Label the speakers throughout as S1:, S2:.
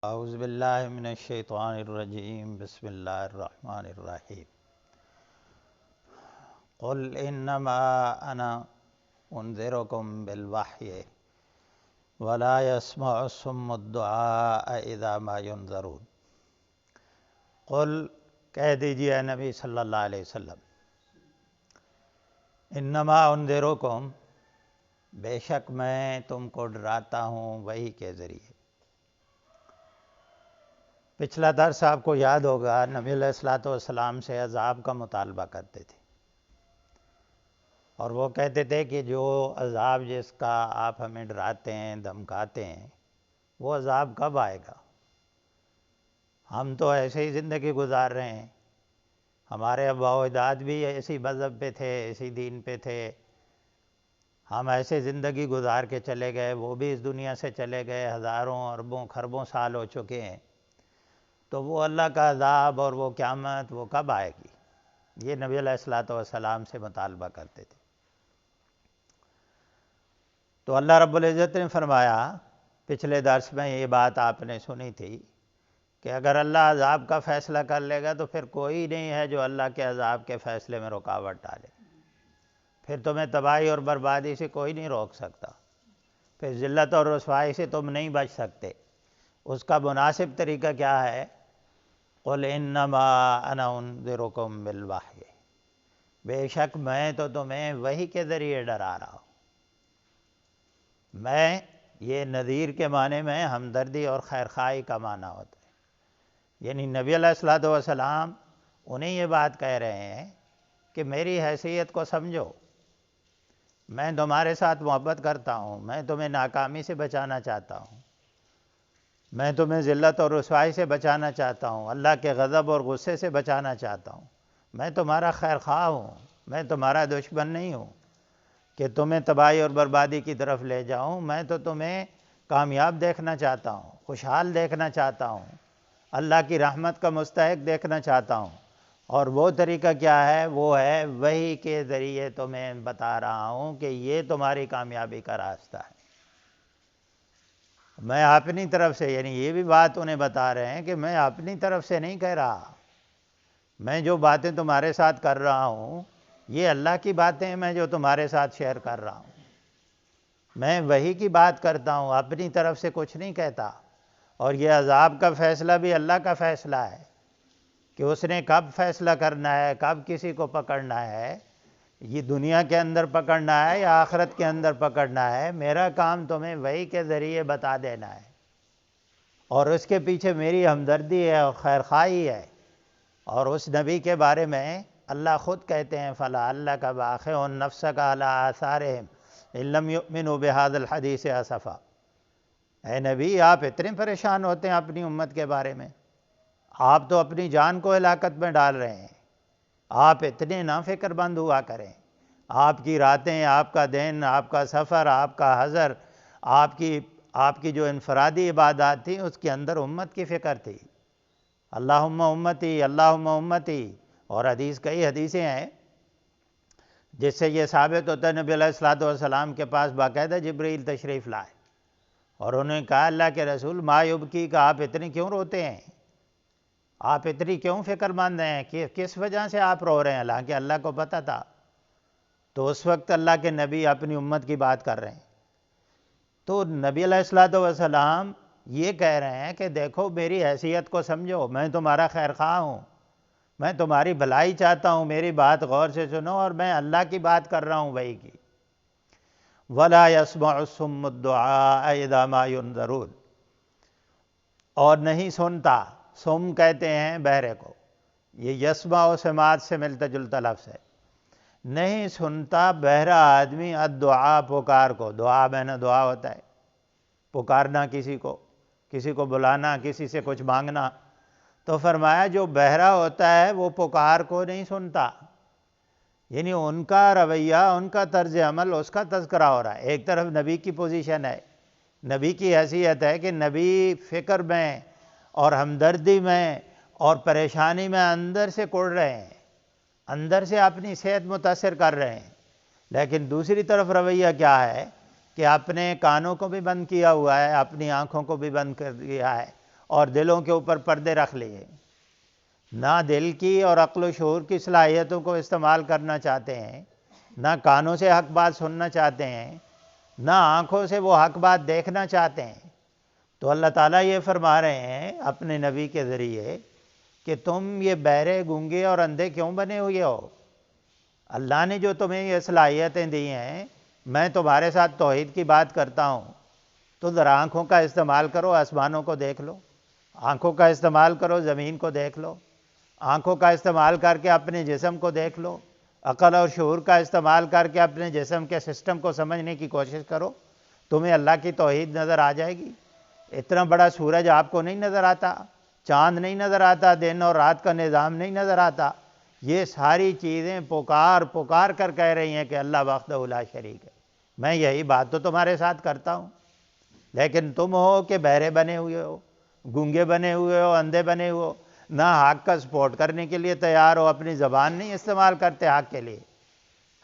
S1: اعوذ باللہ من الشیطان الرجیم بسم اللہ الرحمن الرحیم قل انما انا انذرکم بالوحی ولا يسمع الصم الدعاء اذا ما ينذرون۔ قل کہہ دیجئے اے نبی صلی اللہ علیہ وسلم، انما انذرکم، بے شک میں تم کو ڈراتا ہوں وحی کے ذریعے۔ پچھلا درس آپ کو یاد ہوگا، نبی علیہ السلام سے عذاب کا مطالبہ کرتے تھے، اور وہ کہتے تھے کہ جو عذاب جس کا آپ ہمیں ڈراتے ہیں، دھمکاتے ہیں، وہ عذاب کب آئے گا؟ ہم تو ایسے ہی زندگی گزار رہے ہیں، ہمارے آباء و اجداد بھی اسی مذہب پہ تھے، اسی دین پہ تھے، ہم ایسے زندگی گزار کے چلے گئے، وہ بھی اس دنیا سے چلے گئے، ہزاروں اربوں خربوں سال ہو چکے ہیں، تو وہ اللہ کا عذاب اور وہ قیامت وہ کب آئے گی؟ یہ نبی علیہ السلام سے مطالبہ کرتے تھے۔ تو اللہ رب العزت نے فرمایا، پچھلے درس میں یہ بات آپ نے سنی تھی کہ اگر اللہ عذاب کا فیصلہ کر لے گا تو پھر کوئی نہیں ہے جو اللہ کے عذاب کے فیصلے میں رکاوٹ ڈالے، پھر تمہیں تباہی اور بربادی سے کوئی نہیں روک سکتا، پھر ذلت اور رسوائی سے تم نہیں بچ سکتے۔ اس کا مناسب طریقہ کیا ہے؟ قل انما انا انذرکم بالوحی، بے شک میں تو تمہیں وحی کے ذریعے ڈرا رہا ہوں۔ میں، یہ نذیر کے معنی میں ہمدردی اور خیرخواہی کا معنی ہوتا ہے، یعنی نبی علیہ السلام انہیں یہ بات کہہ رہے ہیں کہ میری حیثیت کو سمجھو، میں تمہارے ساتھ محبت کرتا ہوں، میں تمہیں ناکامی سے بچانا چاہتا ہوں، میں تمہیں ذلت اور رسوائی سے بچانا چاہتا ہوں، اللہ کے غضب اور غصے سے بچانا چاہتا ہوں، میں تمہارا خیر خواہ ہوں، میں تمہارا دشمن نہیں ہوں کہ تمہیں تباہی اور بربادی کی طرف لے جاؤں، میں تو تمہیں کامیاب دیکھنا چاہتا ہوں، خوشحال دیکھنا چاہتا ہوں، اللہ کی رحمت کا مستحق دیکھنا چاہتا ہوں، اور وہ طریقہ کیا ہے؟ وہ ہے وحی کے ذریعے تمہیں بتا رہا ہوں کہ یہ تمہاری کامیابی کا راستہ ہے۔ میں اپنی طرف سے، یعنی یہ بھی بات انہیں بتا رہے ہیں کہ میں اپنی طرف سے نہیں کہہ رہا، میں جو باتیں تمہارے ساتھ کر رہا ہوں یہ اللہ کی باتیں ہیں، میں جو تمہارے ساتھ شیئر کر رہا ہوں، میں وحی کی بات کرتا ہوں، اپنی طرف سے کچھ نہیں کہتا۔ اور یہ عذاب کا فیصلہ بھی اللہ کا فیصلہ ہے کہ اس نے کب فیصلہ کرنا ہے، کب کسی کو پکڑنا ہے، یہ دنیا کے اندر پکڑنا ہے یا آخرت کے اندر پکڑنا ہے، میرا کام تمہیں وحی کے ذریعے بتا دینا ہے، اور اس کے پیچھے میری ہمدردی ہے اور خیرخواہی ہے۔ اور اس نبی کے بارے میں اللہ خود کہتے ہیں فَلَعَلَّكَ بَاخِعٌ نَفْسَكَ عَلَىٰ آثَارِهِمْ إِن لَّمْ يُؤْمِنُوا بِهَٰذَا الْحَدِيثِ آسَفًا۔ اے نبی، آپ اتنے پریشان ہوتے ہیں اپنی امت کے بارے میں، آپ تو اپنی جان کو ہلاکت میں ڈال رہے ہیں، آپ اتنے نہ فکر مند ہوا کریں، آپ کی راتیں، آپ کا دن، آپ کا سفر، آپ کا حضر، آپ کی جو انفرادی عبادات تھیں اس کے اندر امت کی فکر تھی۔ اللہم امتی، اللہم امتی، اور کئی حدیثیں ہیں جس سے یہ ثابت ہوتا ہے نبی علیہ السلام کے پاس باقاعدہ جبرائیل تشریف لائے اور انہوں نے کہا اللہ کے رسول ما یبکی، کا آپ اتنے کیوں روتے ہیں، آپ اتنی کیوں فکر مند ہیں، کہ کس وجہ سے آپ رو رہے ہیں؟ حالانکہ اللہ کو پتہ تھا۔ تو اس وقت اللہ کے نبی اپنی امت کی بات کر رہے ہیں، تو نبی علیہ السلام یہ کہہ رہے ہیں کہ دیکھو میری حیثیت کو سمجھو، میں تمہارا خیر خواہ ہوں، میں تمہاری بھلائی چاہتا ہوں، میری بات غور سے سنو، اور میں اللہ کی بات کر رہا ہوں وحی کی۔ وَلَا يَسْمَعُ الصُّمُّ الدُّعَاءَ إِذَا مَا يُنذَرُونَ، اور نہیں سنتا، سم کہتے ہیں بہرے کو، یہ یسمع و سماعت سے ملتا جلتا لفظ ہے، نہیں سنتا بہرا آدمی الدعاء، پکار کو، دعا میں نہ دعا ہوتا ہے، پکارنا کسی کو بلانا، کسی سے کچھ مانگنا، تو فرمایا جو بہرا ہوتا ہے وہ پکار کو نہیں سنتا، یعنی ان کا رویہ، ان کا طرز عمل، اس کا تذکرہ ہو رہا ہے۔ ایک طرف نبی کی پوزیشن ہے، نبی کی حیثیت ہے کہ نبی فکر میں اور ہمدردی میں اور پریشانی میں اندر سے کڑ رہے ہیں، اندر سے اپنی صحت متاثر کر رہے ہیں، لیکن دوسری طرف رویہ کیا ہے کہ اپنے کانوں کو بھی بند کیا ہوا ہے، اپنی آنکھوں کو بھی بند کر دیا ہے، اور دلوں کے اوپر پردے رکھ لیے، نہ دل کی اور عقل و شعور کی صلاحیتوں کو استعمال کرنا چاہتے ہیں، نہ کانوں سے حق بات سننا چاہتے ہیں، نہ آنکھوں سے وہ حق بات دیکھنا چاہتے ہیں، تو اللہ تعالیٰ یہ فرما رہے ہیں اپنے نبی کے ذریعے کہ تم یہ بہرے، گونگے اور اندھے کیوں بنے ہوئے ہو؟ اللہ نے جو تمہیں یہ صلاحیتیں دی ہیں، میں تمہارے ساتھ توحید کی بات کرتا ہوں، تو ذرا آنکھوں کا استعمال کرو، آسمانوں کو دیکھ لو، آنکھوں کا استعمال کرو، زمین کو دیکھ لو، آنکھوں کا استعمال کر کے اپنے جسم کو دیکھ لو، عقل اور شعور کا استعمال کر کے اپنے جسم کے سسٹم کو سمجھنے کی کوشش کرو، تمہیں اللہ کی توحید نظر آ جائے گی۔ اتنا بڑا سورج آپ کو نہیں نظر آتا، چاند نہیں نظر آتا، دن اور رات کا نظام نہیں نظر آتا؟ یہ ساری چیزیں پکار پکار کر کہہ رہی ہیں کہ اللہ وحدہ لا شریک ہے، میں یہی بات تو تمہارے ساتھ کرتا ہوں، لیکن تم ہو کہ بہرے بنے ہوئے ہو، گونگے بنے ہوئے ہو، اندھے بنے ہوئے ہو، نہ حق کا سپورٹ کرنے کے لیے تیار ہو، اپنی زبان نہیں استعمال کرتے حق کے لیے،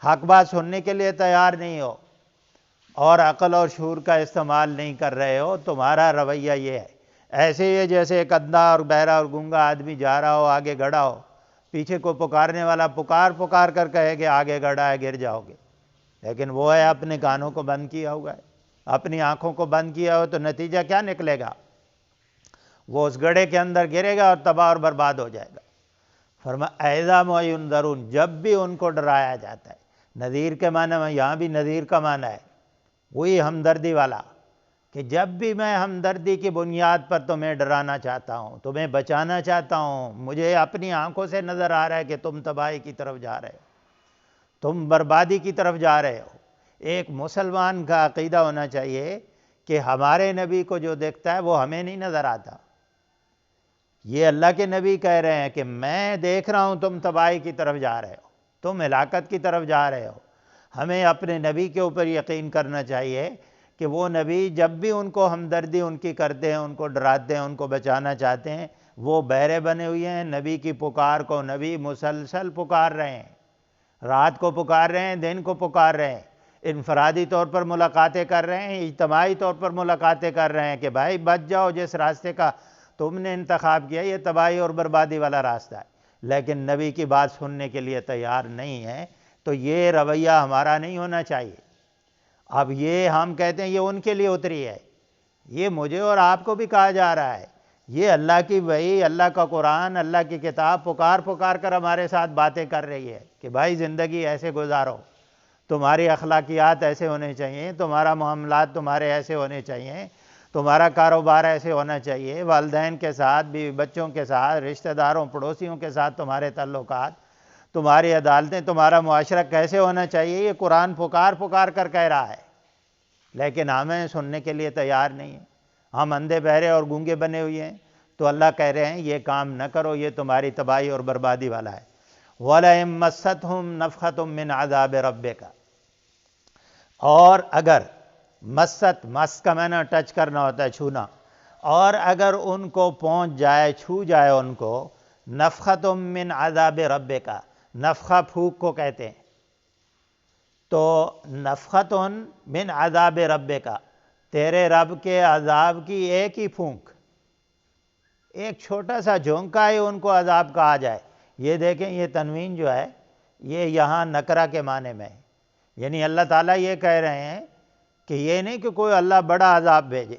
S1: حق بات سننے کے لیے تیار نہیں ہو، اور عقل اور شعور کا استعمال نہیں کر رہے ہو۔ تمہارا رویہ یہ ہے، ایسے ہی جیسے ایک اندھا اور بہرا اور گونگا آدمی جا رہا ہو، آگے گڑا ہو، پیچھے کو پکارنے والا پکار پکار کر کہے کہ آگے گڑا ہے، گر جاؤ گے، لیکن وہ ہے اپنے کانوں کو بند کیا ہوا ہے، اپنی آنکھوں کو بند کیا ہو، تو نتیجہ کیا نکلے گا؟ وہ اس گڑھے کے اندر گرے گا اور تباہ اور برباد ہو جائے گا۔ فرمایا اذا ما ینذرون، جب بھی ان کو ڈرایا جاتا ہے، نذیر کے معنی میں یہاں بھی نذیر کا معنی ہے وہی ہمدردی والا، کہ جب بھی میں ہمدردی کی بنیاد پر تمہیں ڈرانا چاہتا ہوں، تمہیں بچانا چاہتا ہوں، مجھے اپنی آنکھوں سے نظر آ رہا ہے کہ تم تباہی کی طرف جا رہے ہو، تم بربادی کی طرف جا رہے ہو۔ ایک مسلمان کا عقیدہ ہونا چاہیے کہ ہمارے نبی کو جو دیکھتا ہے وہ ہمیں نہیں نظر آتا۔ یہ اللہ کے نبی کہہ رہے ہیں کہ میں دیکھ رہا ہوں تم تباہی کی طرف جا رہے ہو، تم ہلاکت کی طرف جا رہے ہو۔ ہمیں اپنے نبی کے اوپر یقین کرنا چاہیے کہ وہ نبی جب بھی ان کو ہمدردی ان کی کرتے ہیں، ان کو ڈراتے ہیں، ان کو بچانا چاہتے ہیں، وہ بہرے بنے ہوئے ہیں، نبی کی پکار کو نبی مسلسل پکار رہے ہیں، رات کو پکار رہے ہیں، دن کو پکار رہے ہیں، انفرادی طور پر ملاقاتیں کر رہے ہیں، اجتماعی طور پر ملاقاتیں کر رہے ہیں کہ بھائی بچ جاؤ، جس راستے کا تم نے انتخاب کیا یہ تباہی اور بربادی والا راستہ ہے، لیکن نبی کی بات سننے کے لیے تیار نہیں ہے۔ تو یہ رویہ ہمارا نہیں ہونا چاہیے۔ اب یہ ہم کہتے ہیں یہ ان کے لیے اتری ہے، یہ مجھے اور آپ کو بھی کہا جا رہا ہے، یہ اللہ کی وحی، اللہ کا قرآن، اللہ کی کتاب پکار پکار کر ہمارے ساتھ باتیں کر رہی ہے کہ بھائی زندگی ایسے گزارو، تمہاری اخلاقیات ایسے ہونے چاہیے، تمہارا معاملات تمہارے ایسے ہونے چاہیے، تمہارا کاروبار ایسے ہونا چاہیے، والدین کے ساتھ، بیوی بچوں کے ساتھ، رشتہ داروں پڑوسیوں کے ساتھ تمہارے تعلقات، تمہاری عدالتیں، تمہارا معاشرہ کیسے ہونا چاہیے، یہ قرآن پکار پکار کر کہہ رہا ہے، لیکن ہمیں سننے کے لیے تیار نہیں ہے، ہم اندھے بہرے اور گونگے بنے ہوئے ہیں۔ تو اللہ کہہ رہے ہیں یہ کام نہ کرو، یہ تمہاری تباہی اور بربادی والا ہے۔ وَلَئِن مَّسَّتْهُمْ نَفْحَةٌ مِّنْ عَذَابِ رَبِّكَ، اور اگر مس کا معنی ٹچ کرنا ہوتا ہے، چھونا، اور اگر ان کو پہنچ جائے، چھو جائے ان کو، نفخۃ من عذاب ربک، نفخہ پھونک کو کہتے ہیں، تو نفخۃ من عذاب ربک، تیرے رب کے عذاب کی ایک ہی پھونک، ایک چھوٹا سا جھونکا ہی ان کو عذاب کہا جائے۔ یہ دیکھیں یہ تنوین جو ہے یہ یہاں نکرہ کے معنی میں ہے، یعنی اللہ تعالیٰ یہ کہہ رہے ہیں کہ یہ نہیں کہ کوئی اللہ بڑا عذاب بھیجے،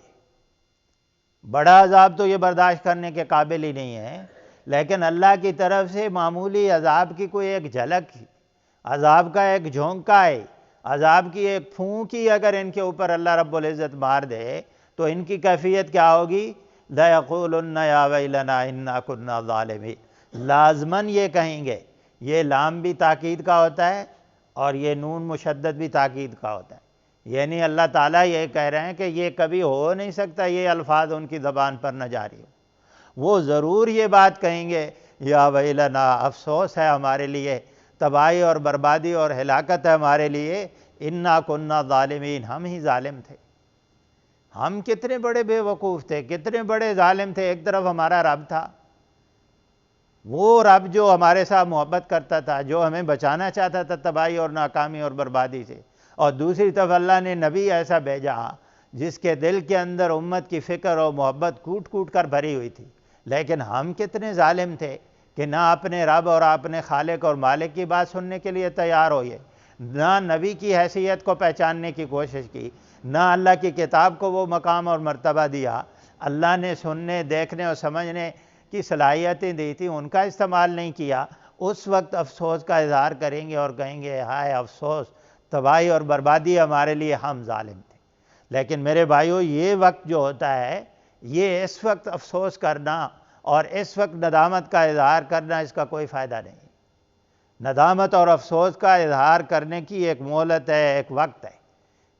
S1: بڑا عذاب تو یہ برداشت کرنے کے قابل ہی نہیں ہے، لیکن اللہ کی طرف سے معمولی عذاب کی کوئی ایک جھلک، عذاب کا ایک جھونکا ہے، عذاب کی ایک پھونک ہی اگر ان کے اوپر اللہ رب العزت مار دے تو ان کی کیفیت کیا ہوگی؟ لَيَقُولُنَّ يَا وَيْلَنَا إِنَّا كُنَّا ظَالِمِينَ، لازماً یہ کہیں گے، یہ لام بھی تاکید کا ہوتا ہے اور یہ نون مشدد بھی تاکید کا ہوتا ہے، یعنی اللہ تعالیٰ یہ کہہ رہے ہیں کہ یہ کبھی ہو نہیں سکتا یہ الفاظ ان کی زبان پر نہ جاری ہو، وہ ضرور یہ بات کہیں گے، یا ویلنا، افسوس ہے ہمارے لیے، تباہی اور بربادی اور ہلاکت ہے ہمارے لیے، انا کننا ظالمین، ہم ہی ظالم تھے، ہم کتنے بڑے بے وقوف تھے، کتنے بڑے ظالم تھے۔ ایک طرف ہمارا رب تھا، وہ رب جو ہمارے ساتھ محبت کرتا تھا، جو ہمیں بچانا چاہتا تھا تباہی اور ناکامی اور بربادی سے، اور دوسری طرف اللہ نے نبی ایسا بھیجا جس کے دل کے اندر امت کی فکر اور محبت کوٹ کوٹ کر بھری ہوئی تھی، لیکن ہم کتنے ظالم تھے کہ نہ اپنے رب اور اپنے خالق اور مالک کی بات سننے کے لیے تیار ہوئے، نہ نبی کی حیثیت کو پہچاننے کی کوشش کی، نہ اللہ کی کتاب کو وہ مقام اور مرتبہ دیا۔ اللہ نے سننے، دیکھنے اور سمجھنے کی صلاحیتیں دی تھی، ان کا استعمال نہیں کیا۔ اس وقت افسوس کا اظہار کریں گے اور کہیں گے ہائے افسوس، تباہی اور بربادی ہمارے لیے، ہم ظالم تھے۔ لیکن میرے بھائیو، یہ وقت جو ہوتا ہے، یہ اس وقت افسوس کرنا اور اس وقت ندامت کا اظہار کرنا، اس کا کوئی فائدہ نہیں۔ ندامت اور افسوس کا اظہار کرنے کی ایک مہلت ہے، ایک وقت ہے۔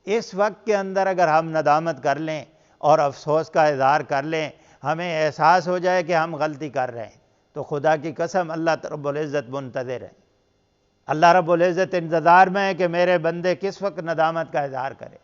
S1: اس وقت کے اندر اگر ہم ندامت کر لیں اور افسوس کا اظہار کر لیں، ہمیں احساس ہو جائے کہ ہم غلطی کر رہے ہیں، تو خدا کی قسم اللہ رب العزت منتظر ہے۔ اللہ رب العزت انتظار میں ہے کہ میرے بندے کس وقت ندامت کا اظہار کرے،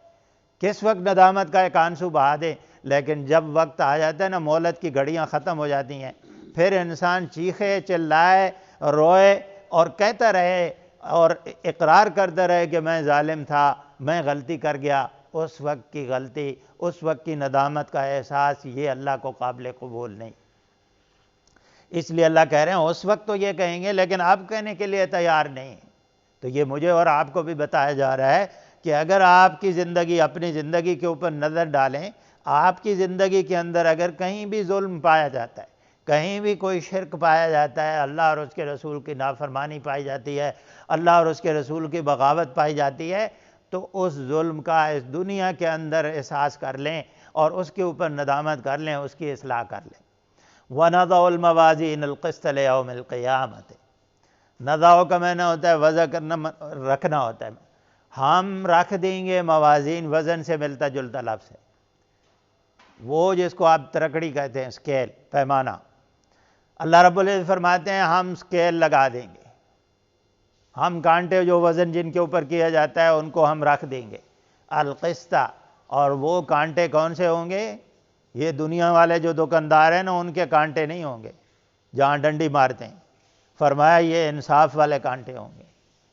S1: کس وقت ندامت کا ایک آنسو بہا دے۔ لیکن جب وقت آ جاتا ہے نا، مہلت کی گھڑیاں ختم ہو جاتی ہیں، پھر انسان چیخے، چلائے، روئے اور کہتا رہے اور اقرار کرتا رہے کہ میں ظالم تھا، میں غلطی کر گیا۔ اس وقت کی غلطی، اس وقت کی ندامت کا احساس، یہ اللہ کو قابل قبول نہیں۔ اس لیے اللہ کہہ رہے ہیں اس وقت تو یہ کہیں گے، لیکن اب کہنے کے لیے تیار نہیں۔ تو یہ مجھے اور آپ کو بھی بتایا جا رہا ہے کہ اگر آپ کی زندگی، اپنی زندگی کے اوپر نظر ڈالیں، آپ کی زندگی کے اندر اگر کہیں بھی ظلم پایا جاتا ہے، کہیں بھی کوئی شرک پایا جاتا ہے، اللہ اور اس کے رسول کی نافرمانی پائی جاتی ہے، اللہ اور اس کے رسول کی بغاوت پائی جاتی ہے، تو اس ظلم کا اس دنیا کے اندر احساس کر لیں اور اس کے اوپر ندامت کر لیں، اس کی اصلاح کر لیں۔ وَنَضَعُ الْمَوَازِينَ الْقِسْطَ لِيَوْمِ الْقِيَامَةِ، نضع کا معنی ہوتا ہے وضع کرنا، رکھنا ہوتا ہے۔ ہم رکھ دیں گے موازین، وزن سے ملتا جلتا لفظ ہے، وہ جس کو آپ ترکڑی کہتے ہیں، اسکیل، پیمانہ۔ اللہ رب العزت فرماتے ہیں ہم اسکیل لگا دیں گے، ہم کانٹے جو وزن جن کے اوپر کیا جاتا ہے ان کو ہم رکھ دیں گے، القسط۔ اور وہ کانٹے کون سے ہوں گے؟ یہ دنیا والے جو دکاندار ہیں نا، ان کے کانٹے نہیں ہوں گے جہاں ڈنڈی مارتے ہیں۔ فرمایا یہ انصاف والے کانٹے ہوں گے،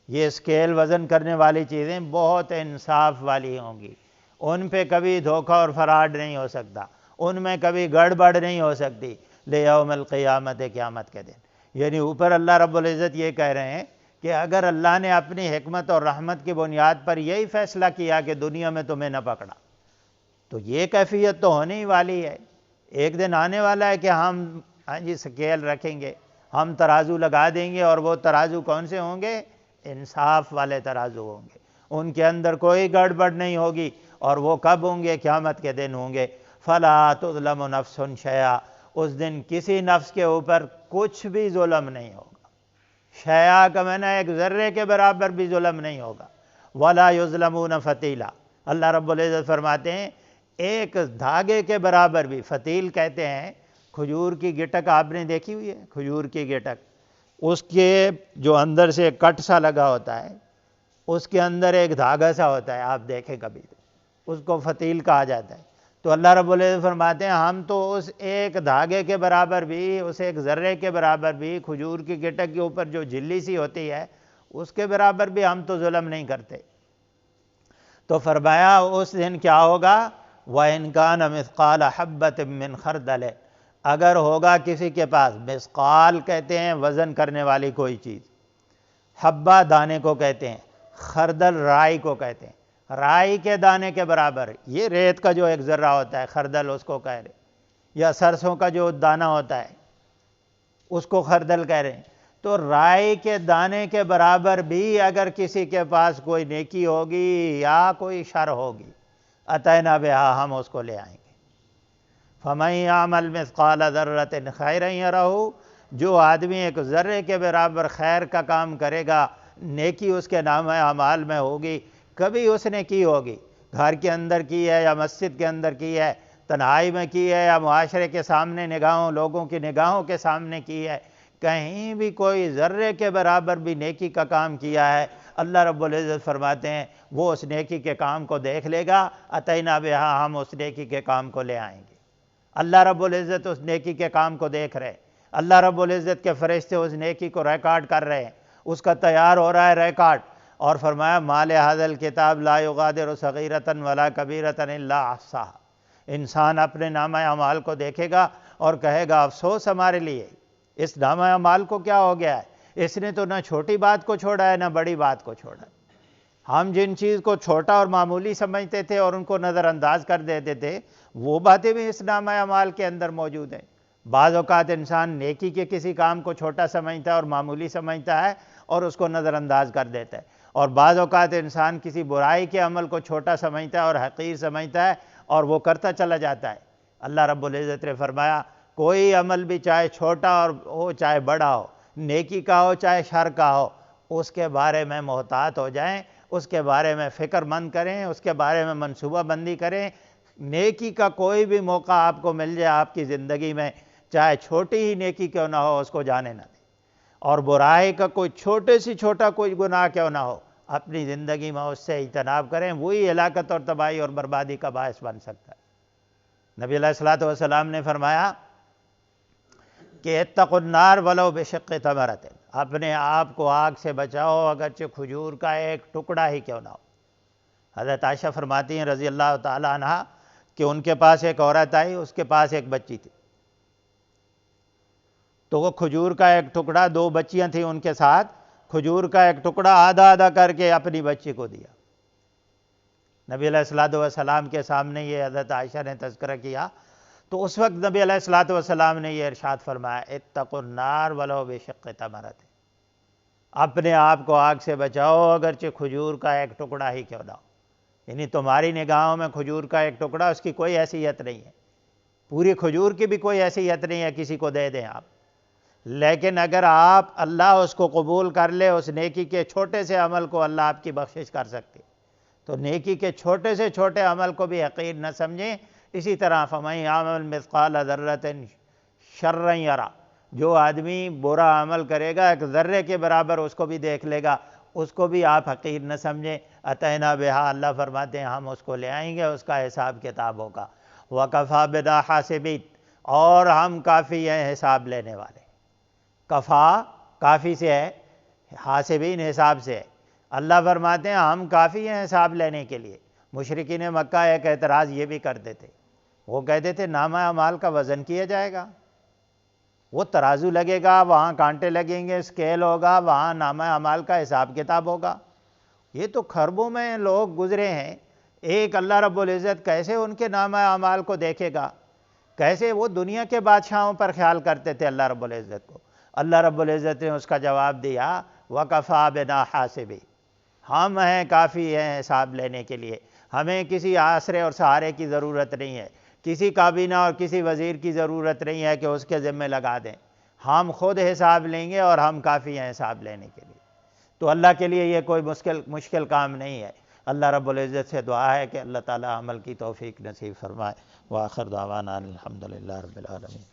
S1: یہ اسکیل وزن کرنے والی چیزیں بہت انصاف والی ہوں گی، ان پہ کبھی دھوکہ اور فراڈ نہیں ہو سکتا، ان میں کبھی گڑبڑ نہیں ہو سکتی۔ لیوم القیامت، قیامت کے دن۔ یعنی اوپر اللہ رب العزت یہ کہہ رہے ہیں کہ اگر اللہ نے اپنی حکمت اور رحمت کی بنیاد پر یہی فیصلہ کیا کہ دنیا میں تمہیں نہ پکڑا، تو یہ کیفیت تو ہونے ہی والی ہے۔ ایک دن آنے والا ہے کہ ہم سکیل رکھیں گے، ہم ترازو لگا دیں گے، اور وہ ترازو کون سے ہوں گے؟ انصاف والے ترازو ہوں گے، ان کے اندر کوئی گڑبڑ نہیں ہوگی۔ اور وہ کب ہوں گے؟ قیامت کے دن ہوں گے۔ فَلَا تُظْلَمُ نَفْسٌ شَيْئًا، اس دن کسی نفس کے اوپر کچھ بھی ظلم نہیں ہوگا۔ شیعہ کا معنی ایک ذرے کے برابر بھی ظلم نہیں ہوگا۔ وَلَا يُظْلَمُونَ فَتِيلًا، اللہ رب العزت فرماتے ہیں ایک دھاگے کے برابر بھی، فتیل کہتے ہیں کھجور کی گٹک، آپ نے دیکھی ہوئی ہے کھجور کی گٹک، اس کے جو اندر سے کٹ سا لگا ہوتا ہے، اس کے اندر ایک دھاگا سا ہوتا ہے، آپ دیکھیں کبھی، اس کو فتیل کہا جاتا ہے۔ تو اللہ رب العزت فرماتے ہیں ہم تو اس ایک دھاگے کے برابر بھی، اس ایک ذرے کے برابر بھی، کھجور کی گٹک کے اوپر جو جھلی سی ہوتی ہے اس کے برابر بھی ہم تو ظلم نہیں کرتے۔ تو فرمایا اس دن کیا ہوگا؟ وَإِنْ كَانَ مِثْقَالَ حَبَّةٍ مِّنْ خَرْدَلٍ، اگر ہوگا کسی کے پاس، مثقال کہتے ہیں وزن کرنے والی کوئی چیز، حبہ دانے کو کہتے ہیں، خردل رائی کو کہتے ہیں، رائی کے دانے کے برابر، یہ ریت کا جو ایک ذرہ ہوتا ہے خردل اس کو کہہ رہے ہیں، یا سرسوں کا جو دانہ ہوتا ہے اس کو خردل کہہ رہے ہیں۔ تو رائی کے دانے کے برابر بھی اگر کسی کے پاس کوئی نیکی ہوگی یا کوئی شر ہوگی، اتینا بہا، ہم اس کو لے آئیں گے۔ فَمَن يَعْمَلْ مِثْقَالَ ذَرَّةٍ خَيْرًا يَرَهُ، جو آدمی ایک ذرے کے برابر خیر کا کام کرے گا، نیکی اس کے نامہ اعمال میں ہوگی، کبھی اس نے کی ہوگی، گھر کے اندر کی ہے یا مسجد کے اندر کی ہے، تنہائی میں کی ہے یا معاشرے کے سامنے نگاہوں، لوگوں کی نگاہوں کے سامنے کی ہے، کہیں بھی کوئی ذرے کے برابر بھی نیکی کا کام کیا ہے، اللہ رب العزت فرماتے ہیں وہ اس نیکی کے کام کو دیکھ لے گا، اتینا بہا، ہم اس نیکی کے کام کو لے آئیں گے۔ اللہ رب العزت اس نیکی کے کام کو دیکھ رہے ہیں، اللہ رب العزت کے فرشتے اس نیکی کو ریکارڈ کر رہے ہیں، اس کا تیار ہو رہا ہے ریکارڈ۔ اور فرمایا مال ھذل کتاب لا یغادر صغیرۃ ولا کبیرۃ الا احصاها۔ انسان اپنے نامہ اعمال کو دیکھے گا اور کہے گا افسوس ہمارے لیے، اس نامہ اعمال کو کیا ہو گیا ہے، اس نے تو نہ چھوٹی بات کو چھوڑا ہے نہ بڑی بات کو چھوڑا ہے۔ ہم جن چیز کو چھوٹا اور معمولی سمجھتے تھے اور ان کو نظر انداز کر دیتے تھے، وہ باتیں بھی اس نامہ اعمال کے اندر موجود ہیں۔ بعض اوقات انسان نیکی کے کسی کام کو چھوٹا سمجھتا ہے اور معمولی سمجھتا ہے اور اس کو نظر انداز کر دیتا ہے، اور بعض اوقات انسان کسی برائی کے عمل کو چھوٹا سمجھتا ہے اور حقیر سمجھتا ہے اور وہ کرتا چلا جاتا ہے۔ اللہ رب العزت نے فرمایا کوئی عمل بھی چاہے چھوٹا اور ہو چاہے بڑا ہو، نیکی کا ہو چاہے شر کا ہو، اس کے بارے میں محتاط ہو جائیں، اس کے بارے میں فکر مند کریں، اس کے بارے میں منصوبہ بندی کریں۔ نیکی کا کوئی بھی موقع آپ کو مل جائے آپ کی زندگی میں، چاہے چھوٹی ہی نیکی کیوں نہ ہو، اس کو جانے نہ دیں، اور برائی کا کوئی چھوٹے سے چھوٹا کوئی گناہ کیوں نہ ہو، اپنی زندگی میں اس سے اجتناب کریں، وہی ہلاکت اور تباہی اور بربادی کا باعث بن سکتا ہے۔ نبی علیہ الصلوۃ والسلام نے فرمایا کہ اتقوا النار ولو بشق تمرۃ، اپنے آپ کو آگ سے بچاؤ اگرچہ کھجور کا ایک ٹکڑا ہی کیوں نہ ہو۔ حضرت عائشہ فرماتی ہیں رضی اللہ تعالی عنہ کہ ان کے پاس ایک عورت آئی، اس کے پاس ایک بچی تھی، تو وہ کھجور کا ایک ٹکڑا، دو بچیاں تھیں ان کے ساتھ، کھجور کا ایک ٹکڑا آدھا آدھا کر کے اپنی بچی کو دیا۔ نبی علیہ الصلوۃ والسلام کے سامنے یہ حضرت عائشہ نے تذکرہ کیا، تو اس وقت نبی علیہ الصلوۃ والسلام نے یہ ارشاد فرمایا اتقوا النار ولو بشق تمرۃ، اپنے آپ کو آگ سے بچاؤ اگرچہ کھجور کا ایک ٹکڑا ہی کیوں نہ ہو۔ یعنی تمہاری نگاہوں میں کھجور کا ایک ٹکڑا، اس کی کوئی حیثیت نہیں ہے، پوری کھجور کی بھی کوئی حیثیت نہیں ہے، کسی کو دے دیں آپ، لیکن اگر آپ اللہ اس کو قبول کر لے، اس نیکی کے چھوٹے سے عمل کو اللہ آپ کی بخشش کر سکتے، تو نیکی کے چھوٹے سے چھوٹے عمل کو بھی حقیر نہ سمجھیں۔ اسی طرح فَمَن يَعْمَلْ مِثْقَالَ ذَرَّةٍ شَرًّا يَرَهُ، جو آدمی برا عمل کرے گا ایک ذرے کے برابر اس کو بھی دیکھ لے گا، اس کو بھی آپ حقیر نہ سمجھیں۔ اَتَيْنَا بِهَا، اللہ فرماتے ہیں ہم اس کو لے آئیں گے، اس کا حساب کتاب ہوگا۔ وَكَفَىٰ بِنَا حَاسِبِينَ، اور ہم کافی ہیں حساب لینے والے۔ کفا کافی سے ہے، حاسبین حساب سے ہے۔ اللہ فرماتے ہیں ہم کافی ہیں حساب لینے کے لیے۔ مشرکین مکہ ایک اعتراض یہ بھی کرتے تھے، وہ کہتے تھے نامہ اعمال کا وزن کیا جائے گا، وہ ترازو لگے گا، وہاں کانٹے لگیں گے، اسکیل ہوگا، وہاں نامہ اعمال کا حساب کتاب ہوگا۔ یہ تو خربوں میں لوگ گزرے ہیں، ایک اللہ رب العزت کیسے ان کے نامہ اعمال کو دیکھے گا؟ کیسے وہ دنیا کے بادشاہوں پر خیال کرتے تھے اللہ رب العزت کو۔ اللہ رب العزت نے اس کا جواب دیا وَكَفَىٰ بِنَا حَاسِبِينَ، ہم ہیں کافی ہیں حساب لینے کے لیے، ہمیں کسی آسرے اور سہارے کی ضرورت نہیں ہے، کسی کابینہ اور کسی وزیر کی ضرورت نہیں ہے کہ اس کے ذمہ لگا دیں، ہم خود حساب لیں گے اور ہم کافی ہیں حساب لینے کے لیے۔ تو اللہ کے لیے یہ کوئی مشکل کام نہیں ہے۔ اللہ رب العزت سے دعا ہے کہ اللہ تعالی عمل کی توفیق نصیب فرمائے۔ وآخر دعوانا الحمدللہ رب العالمین۔